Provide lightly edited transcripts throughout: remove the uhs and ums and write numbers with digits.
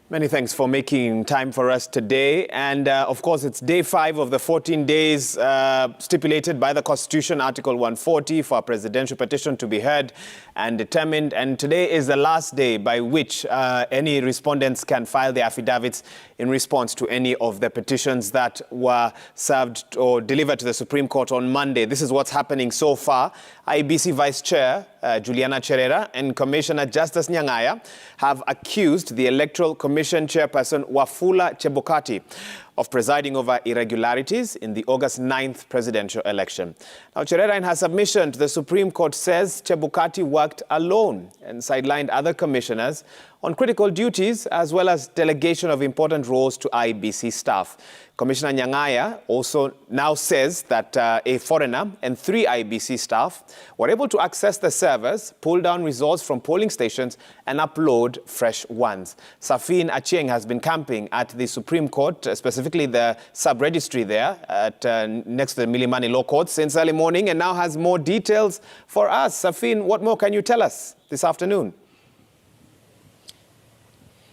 Many thanks for making time for us today. And of course, it's day 5 of the 14 days stipulated by the Constitution, Article 140, for a presidential petition to be heard and determined. And today is the last day by which any respondents can file their affidavits in response to any of the petitions that were served or delivered to the Supreme Court on Monday. This is what's happening so far. IEBC Vice Chair Juliana Cherera and Commissioner Justice Nyang'aya have accused the Electoral Commission Chairperson Wafula Chebukati of presiding over irregularities in the August 9th presidential election. Now, Cherera, in her submission to the Supreme Court, says Chebukati worked alone and sidelined other commissioners on critical duties, as well as delegation of important roles to IEBC staff. Commissioner Nyang'aya also now says that a foreigner and 3 IEBC staff were able to access the servers, pull down results from polling stations, and upload fresh ones. Safin Achieng has been camping at the Supreme Court, specifically the sub-registry there at next to the Milimani Law Court, since early morning, and now has more details for us. Safin, what more can you tell us this afternoon?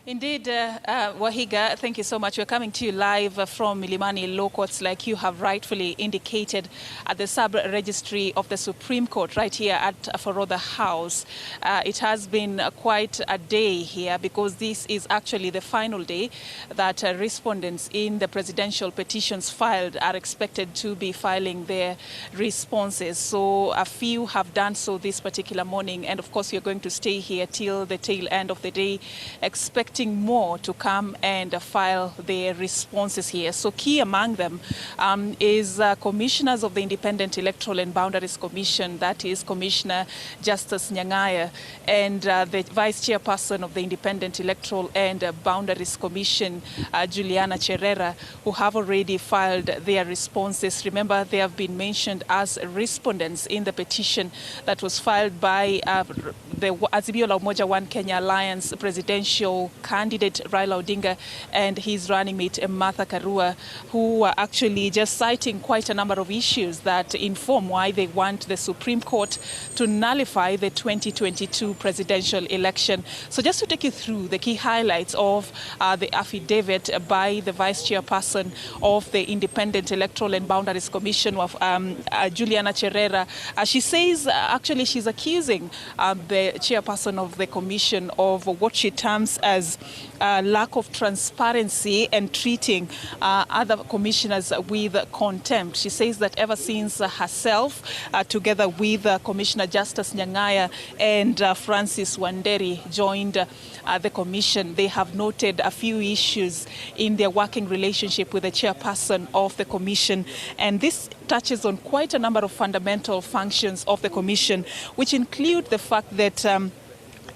Indeed, Wahiga, thank you so much. We're coming to you live from Milimani Law Courts, like you have rightfully indicated, at the sub-registry of the Supreme Court right here at Forodha House. It has been quite a day here because this is actually the final day that respondents in the presidential petitions filed are expected to be filing their responses. So a few have done so this particular morning, and of course you're going to stay here till the tail end of the day, expecting more to come and file their responses here. So key among them is commissioners of the Independent Electoral and Boundaries Commission, that is Commissioner Justice Nyang'aya, and the Vice Chairperson of the Independent Electoral and Boundaries Commission, Juliana Cherera, who have already filed their responses. Remember, they have been mentioned as respondents in the petition that was filed by the Azimio la Umoja One Kenya Alliance presidential candidate Raila Odinga and his running mate Martha Karua, who are actually just citing quite a number of issues that inform why they want the Supreme Court to nullify the 2022 presidential election. So just to take you through the key highlights of the affidavit by the Vice Chairperson of the Independent Electoral and Boundaries Commission, of Juliana Cherera, she says actually she's accusing the Chairperson of the Commission of what she terms as lack of transparency and treating other commissioners with contempt. She says that ever since herself, together with Commissioner Justice Nyang'aya and Francis Wanderi joined the commission, they have noted a few issues in their working relationship with the chairperson of the commission. And this touches on quite a number of fundamental functions of the commission, which include the fact that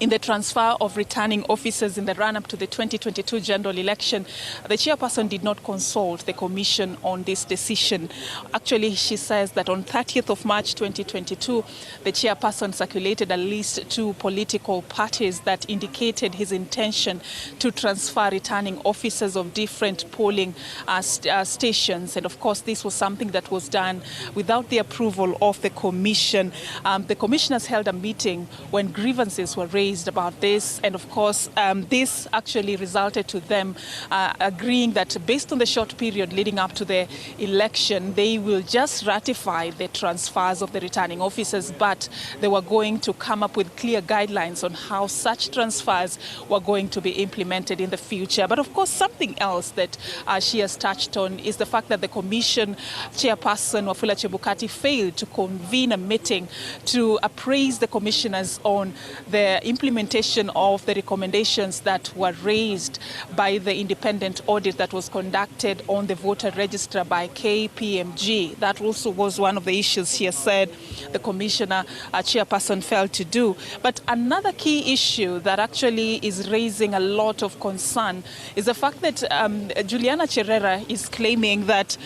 in the transfer of returning officers in the run-up to the 2022 general election, the chairperson did not consult the commission on this decision. Actually, she says that on 30th of March 2022, the chairperson circulated a list to political parties that indicated his intention to transfer returning officers of different polling stations. And of course, this was something that was done without the approval of the commission. The commissioners held a meeting when grievances were raised about this, and of course this actually resulted to them agreeing that based on the short period leading up to the election, they will just ratify the transfers of the returning officers, but they were going to come up with clear guidelines on how such transfers were going to be implemented in the future. But of course, something else that she has touched on is the fact that the commission chairperson Wafula Chebukati failed to convene a meeting to appraise the commissioners on the implementation of the recommendations that were raised by the independent audit that was conducted on the voter register by KPMG. That also was one of the issues she has said the commissioner chairperson failed to do. But another key issue that actually is raising a lot of concern is the fact that Juliana Cherera is claiming that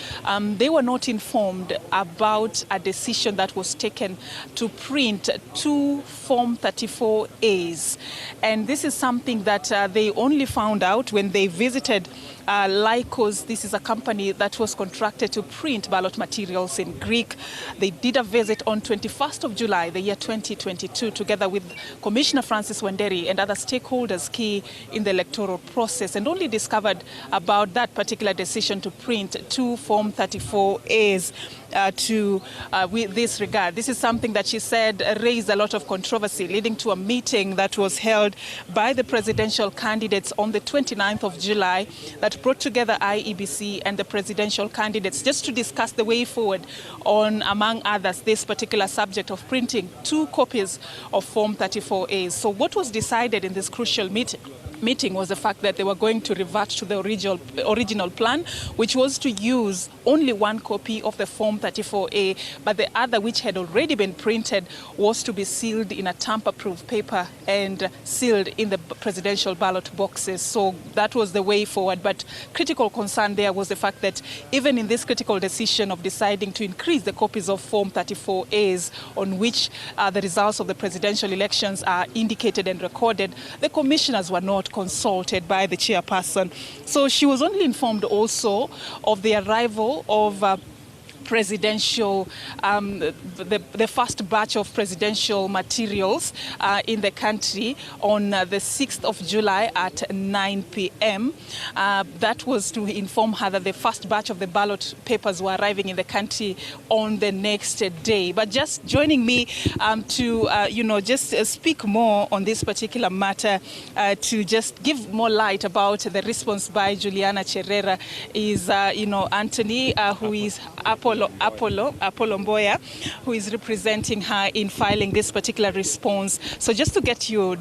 they were not informed about a decision that was taken to print 2 Form 34As. And this is something that they only found out when they visited Lycos, this is a company that was contracted to print ballot materials in Greek. They did a visit on 21st of July, the year 2022, together with Commissioner Francis Wanderi and other stakeholders key in the electoral process, and only discovered about that particular decision to print 2 Form 34As with this regard. This is something that she said raised a lot of controversy, leading to a meeting that was held by the presidential candidates on the 29th of July that brought together IEBC and the presidential candidates just to discuss the way forward on, among others, this particular subject of printing 2 copies of Form 34As. So what was decided in this crucial meeting was the fact that they were going to revert to the original plan, which was to use only 1 copy of the Form 34A, but the other, which had already been printed, was to be sealed in a tamper-proof paper and sealed in the presidential ballot boxes. So that was the way forward. But critical concern there was the fact that even in this critical decision of deciding to increase the copies of Form 34As on which the results of the presidential elections are indicated and recorded, the commissioners were not consulted by the chairperson. So she was only informed also of the arrival of presidential, the first batch of presidential materials in the country on the 6th of July at 9 p.m. That was to inform her that the first batch of the ballot papers were arriving in the country on the next day. But just joining me to, just speak more on this particular matter, to just give more light about the response by Juliana Cherera is, Anthony, who is Apollo Mboya, who is representing her in filing this particular response. So just to get your,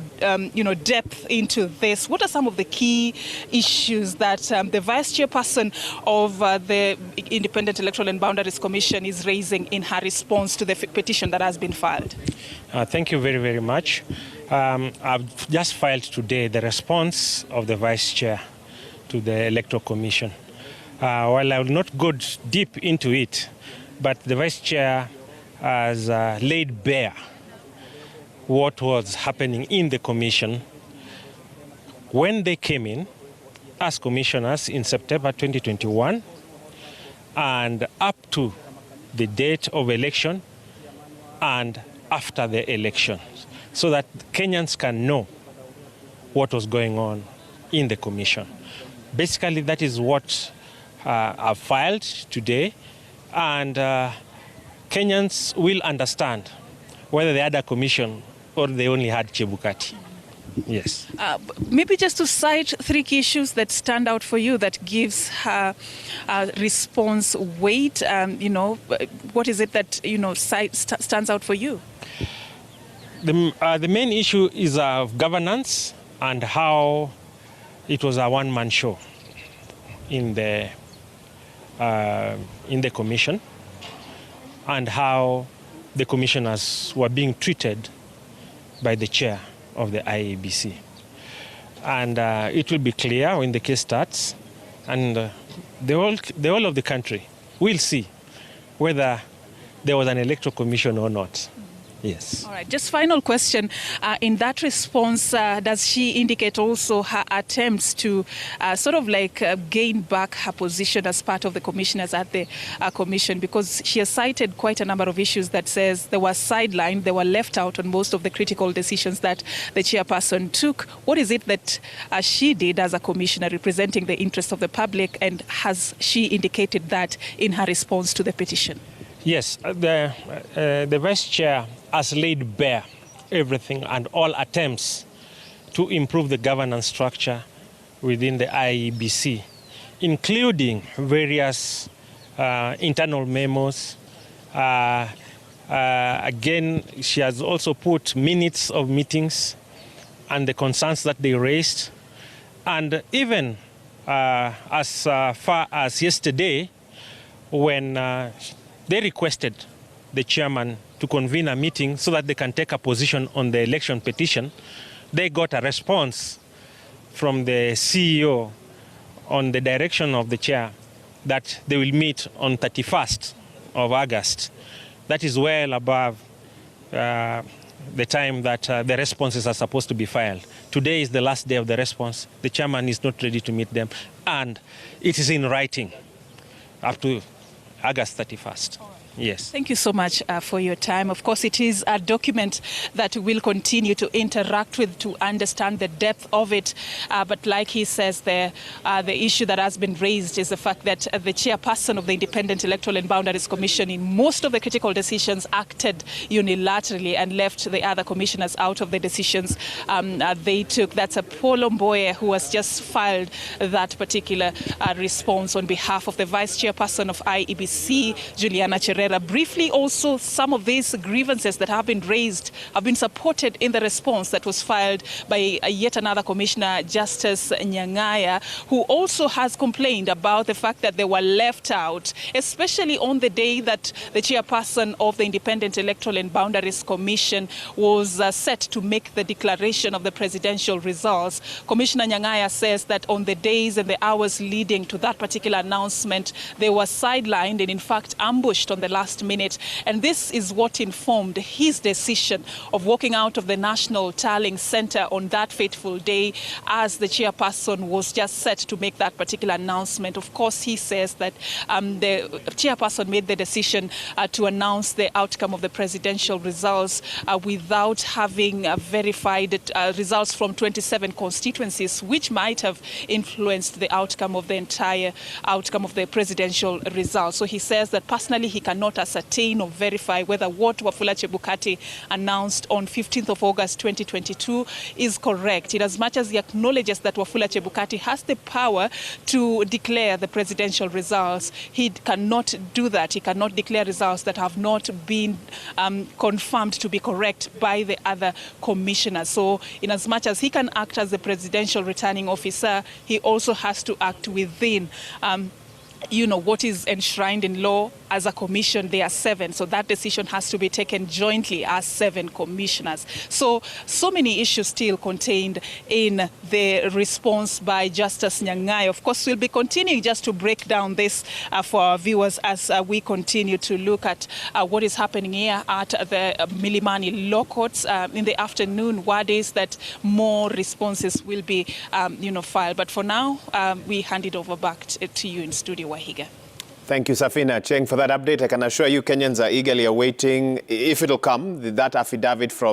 depth into this, what are some of the key issues that the Vice Chairperson of the Independent Electoral and Boundaries Commission is raising in her response to the petition that has been filed? Thank you very, very much. I've just filed today the response of the Vice Chair to the Electoral Commission. While I will not go deep into it, but the Vice Chair has laid bare what was happening in the Commission when they came in as commissioners in September 2021 and up to the date of election and after the election, so that Kenyans can know what was going on in the Commission. Basically, that is what I've filed today, and Kenyans will understand whether they had a commission or they only had Chebukati. Yes. Maybe just to cite 3 key issues that stand out for you that gives her response weight. What is it that stands out for you? The main issue is of governance and how it was a one-man show in the commission, and how the commissioners were being treated by the chair of the IEBC. And it will be clear when the case starts, and the whole of the country will see whether there was an electoral commission or not. Yes. All right. Just final question. In that response, does she indicate also her attempts to gain back her position as part of the commissioners at the commission? Because she has cited quite a number of issues that says they were sidelined, they were left out on most of the critical decisions that the chairperson took. What is it that she did as a commissioner representing the interest of the public, and has she indicated that in her response to the petition? Yes, the Vice Chair has laid bare everything and all attempts to improve the governance structure within the IEBC, including various internal memos. Again, she has also put minutes of meetings and the concerns that they raised. And even as far as yesterday, when they requested the chairman to convene a meeting so that they can take a position on the election petition, they got a response from the CEO on the direction of the chair that they will meet on 31st of August. That is well above the time that the responses are supposed to be filed. Today is the last day of the response. The chairman is not ready to meet them, and it is in writing up to August 31st. Yes. Thank you so much for your time. Of course, it is a document that we'll continue to interact with to understand the depth of it. But like he says, the issue that has been raised is the fact that the chairperson of the Independent Electoral and Boundaries Commission in most of the critical decisions acted unilaterally and left the other commissioners out of the decisions they took. That's Apollo Mbowe, who has just filed that particular response on behalf of the vice chairperson of IEBC, Juliana Cherera. Briefly, also, some of these grievances that have been raised have been supported in the response that was filed by yet another commissioner, Justice Nyang'aya, who also has complained about the fact that they were left out, especially on the day that the chairperson of the Independent Electoral and Boundaries Commission was set to make the declaration of the presidential results. Commissioner Nyang'aya says that on the days and the hours leading to that particular announcement, they were sidelined and in fact ambushed on the last minute, and this is what informed his decision of walking out of the National Tallying Center on that fateful day as the chairperson was just set to make that particular announcement. Of course, he says that the chairperson made the decision to announce the outcome of the presidential results without having verified results from 27 constituencies, which might have influenced the outcome of the entire outcome of the presidential results. So he says that personally he cannot ascertain or verify whether what Wafula Chebukati announced on 15th of August 2022 is correct, in as much as he acknowledges that Wafula Chebukati has the power to declare the presidential results. He cannot do that. He cannot declare results that have not been confirmed to be correct by the other commissioners. So in as much as he can act as the presidential returning officer, he also has to act within what is enshrined in law. As a commission, there are 7, so that decision has to be taken jointly as 7 commissioners. So many issues still contained in the response by Justice Nyang'aya. Of course, we'll be continuing just to break down this for our viewers as we continue to look at what is happening here at the Milimani Law Courts. In the afternoon, word is that more responses will be filed. But for now, we hand it over back to you in studio, Wahiga. Thank you, Safina Cheng, for that update. I can assure you Kenyans are eagerly awaiting, if it'll come, that affidavit from